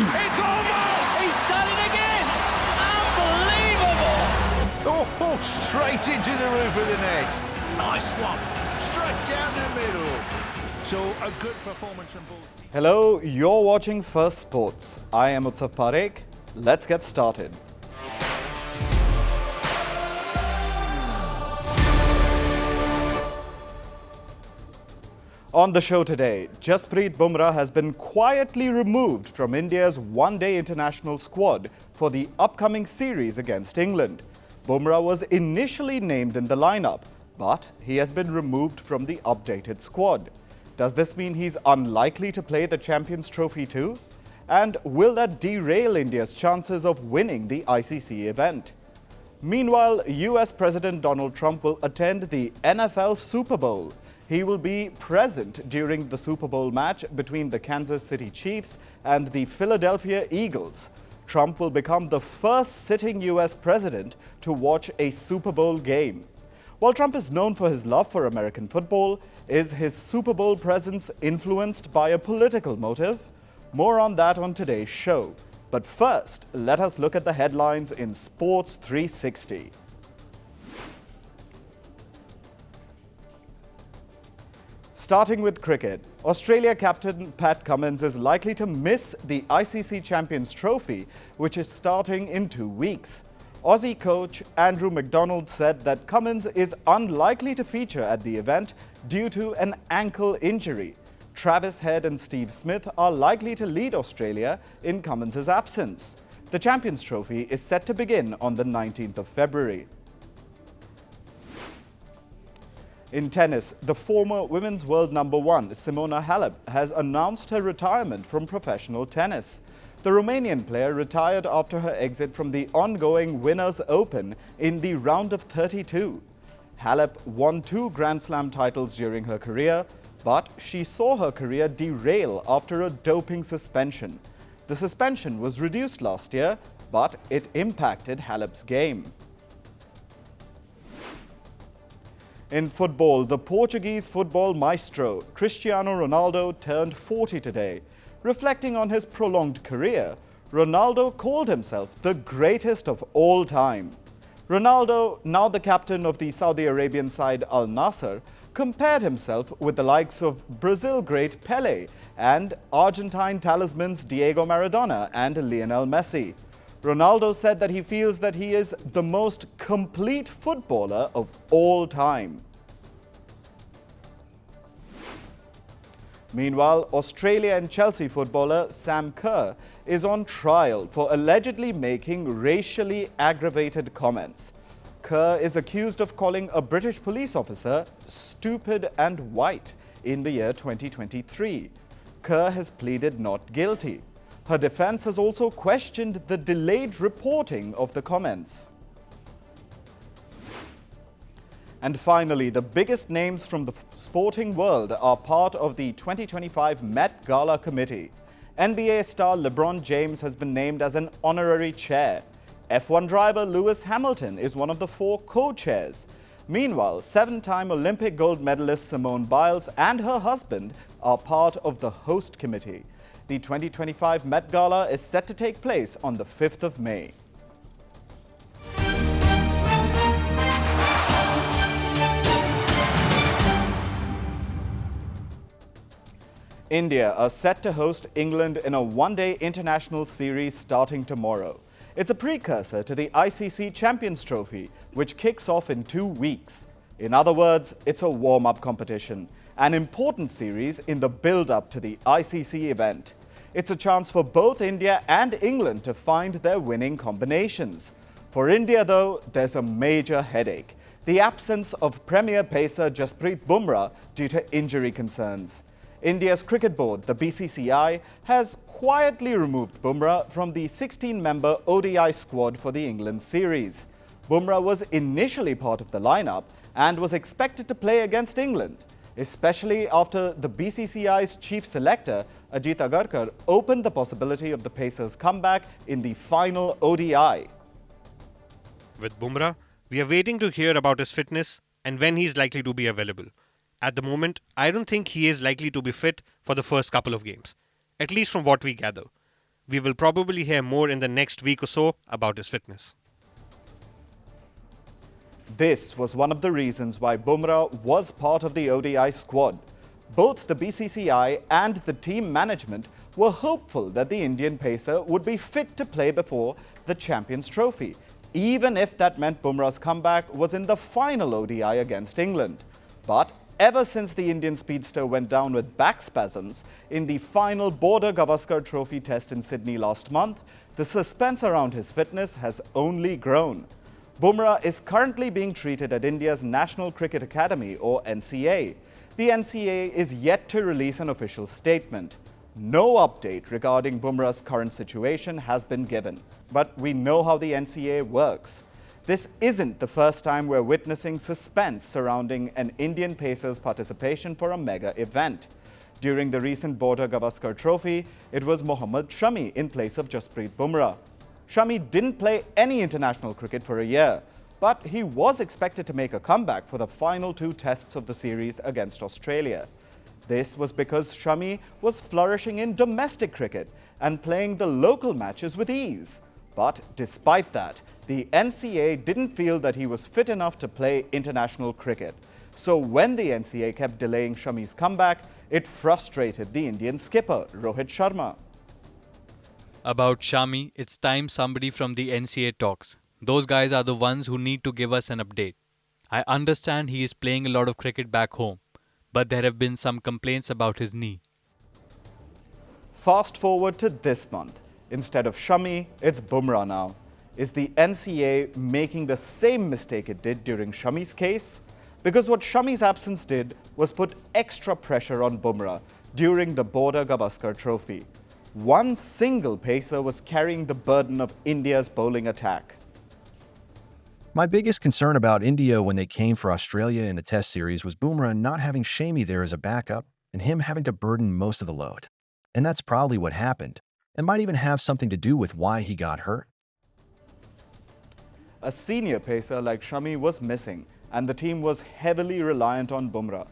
It's almost! He's done it again! Unbelievable! Oh, straight into the roof of the net. Nice one. Straight down the middle. So a good performance from both. Hello, you're watching First Sports. I am Utsav Parekh. Let's get started. On the show today, Jasprit Bumrah has been quietly removed from India's one-day international squad for the upcoming series against England. Bumrah was initially named in the lineup, but he has been removed from the updated squad. Does this mean he's unlikely to play the Champions Trophy too? And will that derail India's chances of winning the ICC event? Meanwhile, US President Donald Trump will attend the NFL Super Bowl. He will be present during the Super Bowl match between the Kansas City Chiefs and the Philadelphia Eagles. Trump will become the first sitting US president to watch a Super Bowl game. While Trump is known for his love for American football, is his Super Bowl presence influenced by a political motive? More on that on today's show. But first, let us look at the headlines in Sports 360. Starting with cricket, Australia captain Pat Cummins is likely to miss the ICC Champions Trophy, which is starting in 2 weeks. Aussie coach Andrew McDonald said that Cummins is unlikely to feature at the event due to an ankle injury. Travis Head and Steve Smith are likely to lead Australia in Cummins' absence. The Champions Trophy is set to begin on the 19th of February. In tennis, the former women's world number one, Simona Halep, has announced her retirement from professional tennis. The Romanian player retired after her exit from the ongoing Winners' Open in the round of 32. Halep won 2 Grand Slam titles during her career, but she saw her career derail after a doping suspension. The suspension was reduced last year, but it impacted Halep's game. In football, the Portuguese football maestro Cristiano Ronaldo turned 40 today. Reflecting on his prolonged career, Ronaldo called himself the greatest of all time. Ronaldo, now the captain of the Saudi Arabian side Al Nassr, compared himself with the likes of Brazil great Pelé and Argentine talismans Diego Maradona and Lionel Messi. Ronaldo said that he feels that he is the most complete footballer of all time. Meanwhile, Australia and Chelsea footballer Sam Kerr is on trial for allegedly making racially aggravated comments. Kerr is accused of calling a British police officer stupid and white in the year 2023. Kerr has pleaded not guilty. Her defense has also questioned the delayed reporting of the comments. And finally, the biggest names from the sporting world are part of the 2025 Met Gala committee. NBA star LeBron James has been named as an honorary chair. F1 driver Lewis Hamilton is one of the 4 co-chairs. Meanwhile, 7-time Olympic gold medalist Simone Biles and her husband are part of the host committee. The 2025 Met Gala is set to take place on the 5th of May. India are set to host England in a one-day international series starting tomorrow. It's a precursor to the ICC Champions Trophy, which kicks off in 2 weeks. In other words, it's a warm-up competition, an important series in the build-up to the ICC event. It's a chance for both India and England to find their winning combinations. For India, though, there's a major headache: the absence of premier pacer Jasprit Bumrah due to injury concerns. India's cricket board, the BCCI, has quietly removed Bumrah from the 16-member ODI squad for the England series. Bumrah was initially part of the lineup and was expected to play against England, especially after the BCCI's chief selector, Ajit Agarkar, opened the possibility of the Pacers' comeback in the final ODI. With Bumrah, we are waiting to hear about his fitness and when he is likely to be available. At the moment, I don't think he is likely to be fit for the first couple of games, at least from what we gather. We will probably hear more in the next week or so about his fitness. This was one of the reasons why Bumrah was part of the ODI squad. Both the BCCI and the team management were hopeful that the Indian pacer would be fit to play before the Champions Trophy, even if that meant Bumrah's comeback was in the final ODI against England. But ever since the Indian speedster went down with back spasms in the final Border-Gavaskar Trophy test in Sydney last month, the suspense around his fitness has only grown. Bumrah is currently being treated at India's National Cricket Academy, or NCA. The NCA is yet to release an official statement. No update regarding Bumrah's current situation has been given. But we know how the NCA works. This isn't the first time we're witnessing suspense surrounding an Indian pacer's participation for a mega event. During the recent Border-Gavaskar Trophy, it was Mohammad Shami in place of Jasprit Bumrah. Shami didn't play any international cricket for a year, but he was expected to make a comeback for the final two tests of the series against Australia. This was because Shami was flourishing in domestic cricket and playing the local matches with ease. But despite that, the NCA didn't feel that he was fit enough to play international cricket. So when the NCA kept delaying Shami's comeback, it frustrated the Indian skipper, Rohit Sharma. About Shami, it's time somebody from the NCA talks. Those guys are the ones who need to give us an update. I understand he is playing a lot of cricket back home, but there have been some complaints about his knee. Fast forward to this month. Instead of Shami, it's Bumrah now. Is the NCA making the same mistake it did during Shami's case? Because what Shami's absence did was put extra pressure on Bumrah during the Border-Gavaskar Trophy. One single pacer was carrying the burden of India's bowling attack. My biggest concern about India when they came for Australia in the Test series was Bumrah not having Shami there as a backup and him having to burden most of the load. And that's probably what happened. It might even have something to do with why he got hurt. A senior pacer like Shami was missing, and the team was heavily reliant on Bumrah.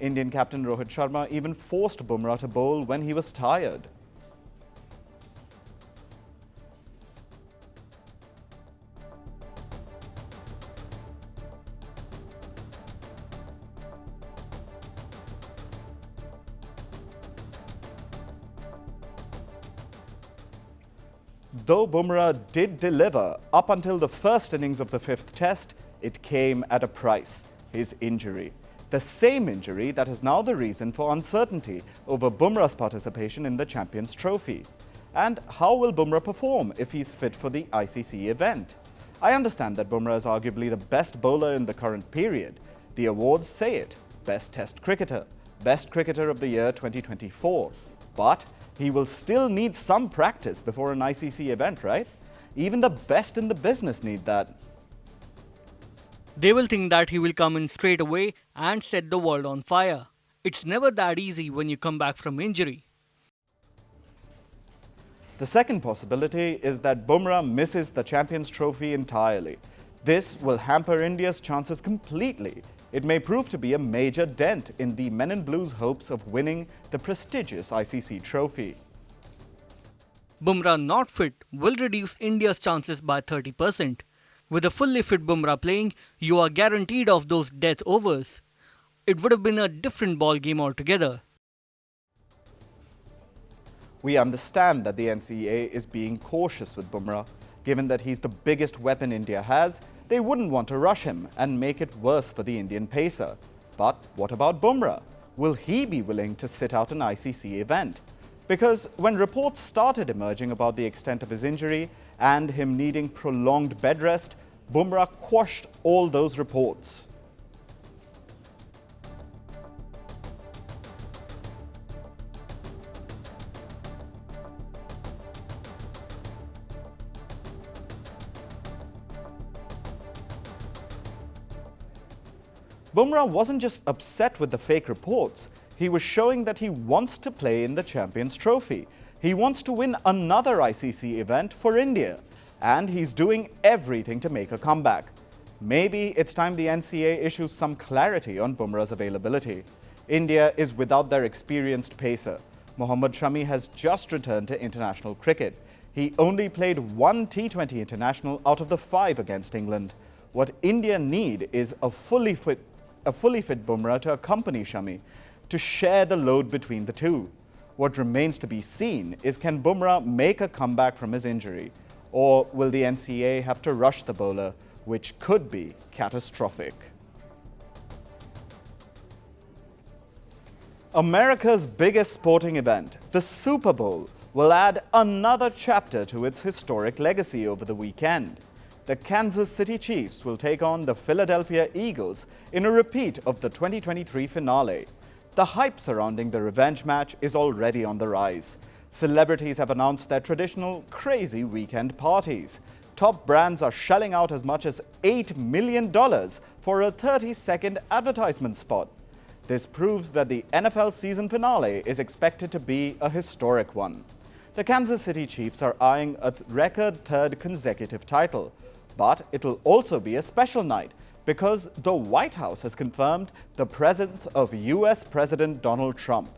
Indian captain Rohit Sharma even forced Bumrah to bowl when he was tired. Though Bumrah did deliver up until the first innings of the fifth test, it came at a price, his injury. The same injury that is now the reason for uncertainty over Bumrah's participation in the Champions Trophy. And how will Bumrah perform if he's fit for the ICC event? I understand that Bumrah is arguably the best bowler in the current period. The awards say it: Best Test Cricketer, Best Cricketer of the Year 2024. But he will still need some practice before an ICC event, right? Even the best in the business need that. They will think that he will come in straight away and set the world on fire. It's never that easy when you come back from injury. The second possibility is that Bumrah misses the Champions Trophy entirely. This will hamper India's chances completely. It may prove to be a major dent in the Men in Blue's hopes of winning the prestigious ICC trophy. Bumrah not fit will reduce India's chances by 30%. With a fully fit Bumrah playing, you are guaranteed of those death overs. It would have been a different ball game altogether. We understand that the NCA is being cautious with Bumrah. Given that he's the biggest weapon India has, they wouldn't want to rush him and make it worse for the Indian pacer. But what about Bumrah? Will he be willing to sit out an ICC event? Because when reports started emerging about the extent of his injury and him needing prolonged bed rest, Bumrah quashed all those reports. Bumrah wasn't just upset with the fake reports. He was showing that he wants to play in the Champions Trophy. He wants to win another ICC event for India. And he's doing everything to make a comeback. Maybe it's time the NCA issues some clarity on Bumrah's availability. India is without their experienced pacer. Mohammad Shami has just returned to international cricket. He only played one T20 international out of the 5 against England. What India need is a fully fit Bumrah to accompany Shami, to share the load between the two. What remains to be seen is, can Bumrah make a comeback from his injury, or will the NCA have to rush the bowler, which could be catastrophic. America's biggest sporting event, the Super Bowl, will add another chapter to its historic legacy over the weekend. The Kansas City Chiefs will take on the Philadelphia Eagles in a repeat of the 2023 finale. The hype surrounding the revenge match is already on the rise. Celebrities have announced their traditional crazy weekend parties. Top brands are shelling out as much as $8 million for a 30-second advertisement spot. This proves that the NFL season finale is expected to be a historic one. The Kansas City Chiefs are eyeing a record 3rd consecutive title. But it will also be a special night because the White House has confirmed the presence of US President Donald Trump.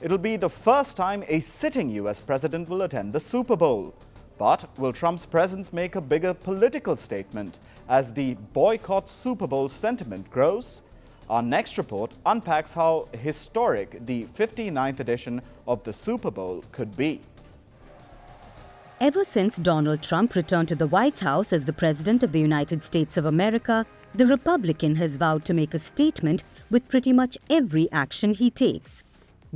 It'll be the first time a sitting US president will attend the Super Bowl. But will Trump's presence make a bigger political statement as the Boycott Super Bowl sentiment grows? Our next report unpacks how historic the 59th edition of the Super Bowl could be. Ever since Donald Trump returned to the White House as the President of the United States of America, the Republican has vowed to make a statement with pretty much every action he takes.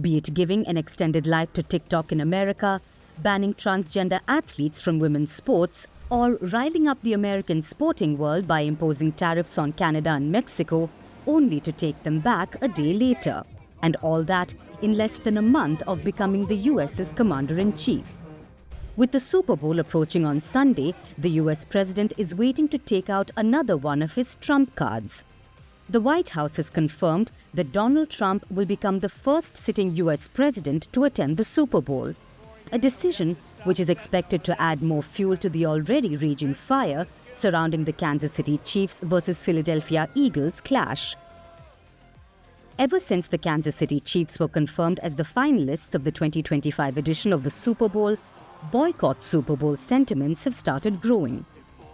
Be it giving an extended life to TikTok in America, banning transgender athletes from women's sports, or riling up the American sporting world by imposing tariffs on Canada and Mexico, only to take them back a day later. And all that in less than a month of becoming the US's Commander-in-Chief. With the Super Bowl approaching on Sunday, the US president is waiting to take out another one of his trump cards. The White House has confirmed that Donald Trump will become the first sitting US president to attend the Super Bowl, a decision which is expected to add more fuel to the already raging fire surrounding the Kansas City Chiefs versus Philadelphia Eagles clash. Ever since the Kansas City Chiefs were confirmed as the finalists of the 2025 edition of the Super Bowl, Boycott Super Bowl sentiments have started growing.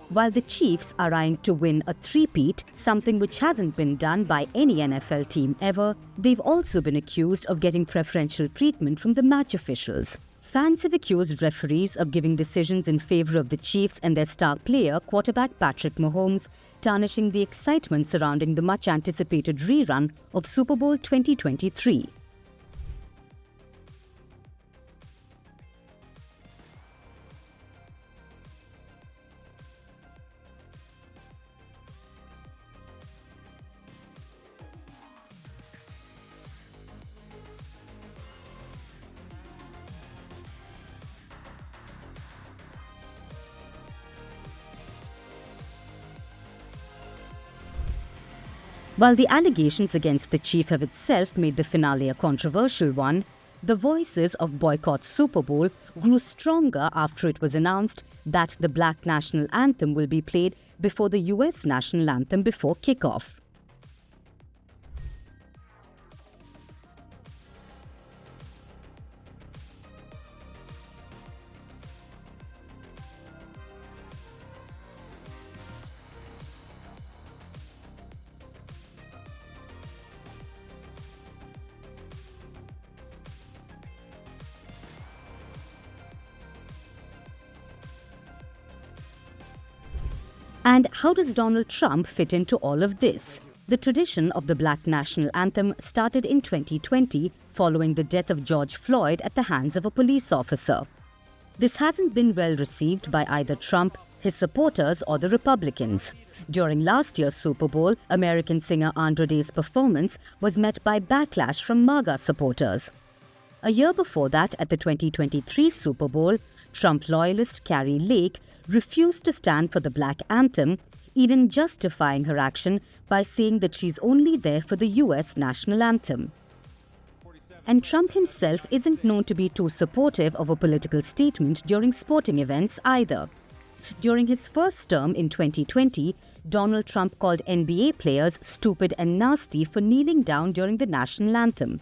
While the Chiefs are eyeing to win a three-peat, something which hasn't been done by any NFL team ever, they've also been accused of getting preferential treatment from the match officials. Fans have accused referees of giving decisions in favor of the Chiefs and their star player, quarterback Patrick Mahomes, tarnishing the excitement surrounding the much-anticipated rerun of Super Bowl 2023. While the allegations against the chief have itself made the finale a controversial one, the voices of Boycott Super Bowl grew stronger after it was announced that the Black National Anthem will be played before the US National Anthem before kickoff. And how does Donald Trump fit into all of this? The tradition of the Black National Anthem started in 2020 following the death of George Floyd at the hands of a police officer. This hasn't been well received by either Trump, his supporters, or the Republicans. During last year's Super Bowl, American singer Andra Day's performance was met by backlash from MAGA supporters. A year before that, at the 2023 Super Bowl, Trump loyalist Carrie Lake refused to stand for the Black Anthem, even justifying her action by saying that she's only there for the US National Anthem. And Trump himself isn't known to be too supportive of a political statement during sporting events either. During his first term in 2020, Donald Trump called NBA players stupid and nasty for kneeling down during the national anthem.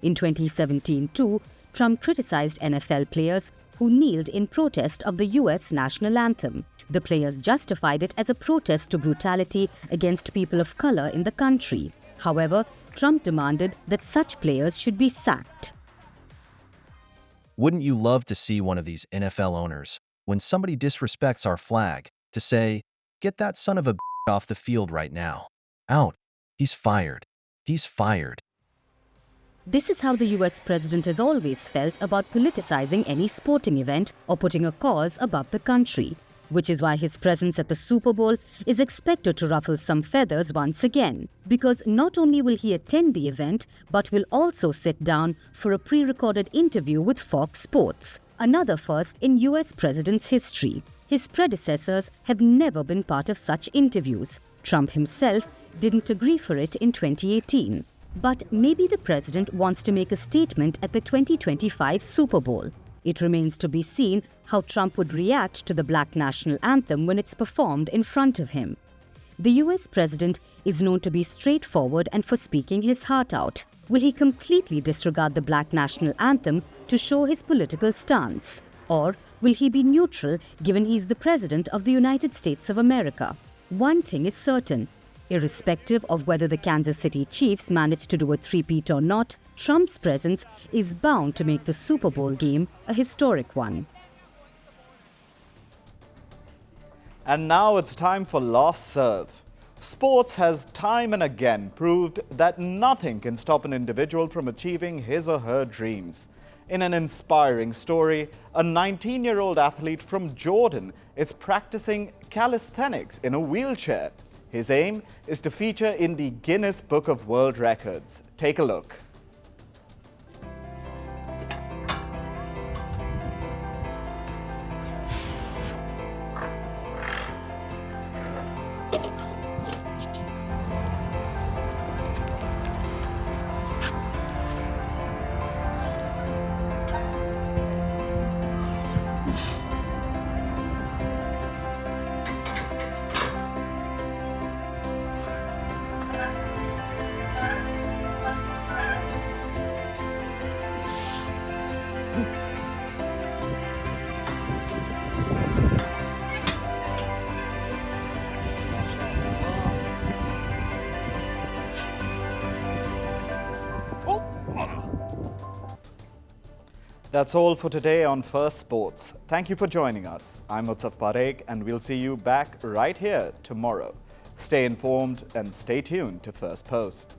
In 2017 too, Trump criticized NFL players who kneeled in protest of the US national anthem. The players justified it as a protest to brutality against people of color in the country. However, Trump demanded that such players should be sacked. Wouldn't you love to see one of these NFL owners, when somebody disrespects our flag, to say, "Get that son of a bitch off the field right now. Out. He's fired. He's fired." This is how the US president has always felt about politicizing any sporting event or putting a cause above the country, which is why his presence at the Super Bowl is expected to ruffle some feathers once again, because not only will he attend the event, but will also sit down for a pre-recorded interview with Fox Sports, another first in US president's history. His predecessors have never been part of such interviews. Trump himself didn't agree for it in 2018. But maybe the president wants to make a statement at the 2025 Super Bowl. It remains to be seen how Trump would react to the Black National Anthem when it's performed in front of him. The US president is known to be straightforward and for speaking his heart out. Will he completely disregard the Black National Anthem to show his political stance? Or will he be neutral given he's the president of the United States of America? One thing is certain. Irrespective of whether the Kansas City Chiefs manage to do a three-peat or not, Trump's presence is bound to make the Super Bowl game a historic one. And now it's time for Last Serve. Sports has time and again proved that nothing can stop an individual from achieving his or her dreams. In an inspiring story, a 19-year-old athlete from Jordan is practicing calisthenics in a wheelchair. His aim is to feature in the Guinness Book of World Records. Take a look. That's all for today on First Sports. Thank you for joining us. I'm Utsaf Parekh and we'll see you back right here tomorrow. Stay informed and stay tuned to First Post.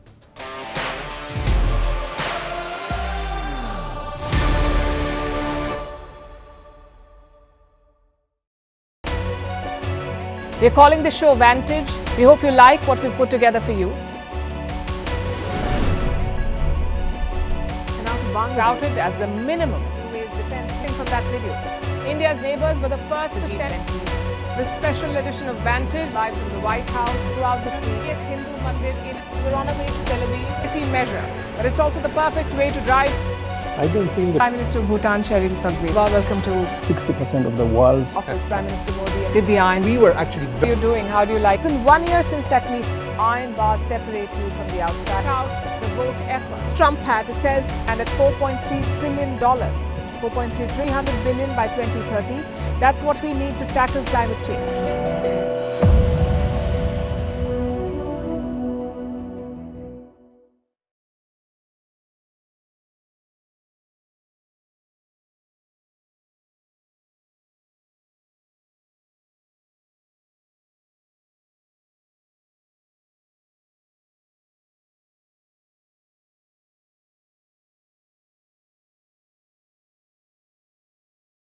We're calling the show Vantage. We hope you like what we put together for you. Touted as the minimum ways defense from that video. India's neighbors were the first to send the special edition of Vantage live from the White House throughout this week. Yes, Hindu Mandir we're on our way to Tel Aviv. Team measure, but it's also the perfect way to drive. I don't think that Prime Minister of Bhutan, Sherin Tagwe. Welcome to 60% of the world's office. Prime Minister Modi did the iron. We were actually What are you doing? How do you like? It's been 1 year since that meeting. Iron bars separate you from the outside. Out the vote efforts. Trump had, it says, and at $4.3 trillion, 300 billion by 2030. That's what we need to tackle climate change.